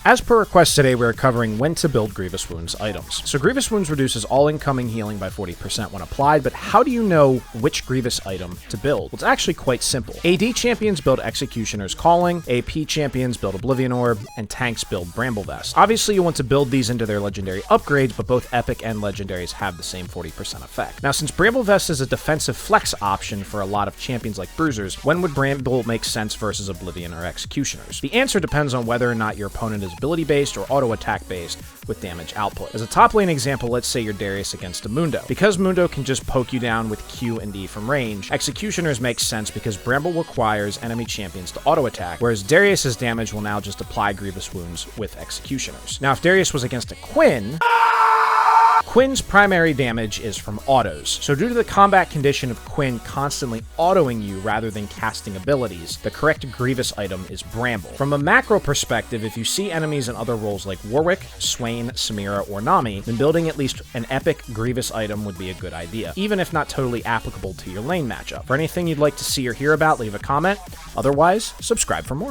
As per request today, we're covering when to build Grievous Wounds items. So Grievous Wounds reduces all incoming healing by 40% when applied, but how do you know which Grievous item to build? Well, it's actually quite simple. AD champions build Executioner's Calling, AP champions build Oblivion Orb, and tanks build Bramble Vest. Obviously, you want to build these into their legendary upgrades, but both epic and legendaries have the same 40% effect. Now, since Bramble Vest is a defensive flex option for a lot of champions like Bruisers, when would Bramble make sense versus Oblivion or Executioners? The answer depends on whether or not your opponent is ability-based or auto-attack based with damage output. As a top lane example, let's say you're Darius against a Mundo. Because Mundo can just poke you down with Q and E from range, Executioners makes sense because Bramble requires enemy champions to auto-attack, whereas Darius's damage will now just apply Grievous Wounds with Executioners. Now, if Darius was against a Quinn's primary damage is from autos, so due to the combat condition of Quinn constantly autoing you rather than casting abilities, the correct Grievous item is Bramble. From a macro perspective, if you see enemies in other roles like Warwick, Swain, Samira, or Nami, then building at least an epic Grievous item would be a good idea, even if not totally applicable to your lane matchup. For anything you'd like to see or hear about, leave a comment. Otherwise, subscribe for more.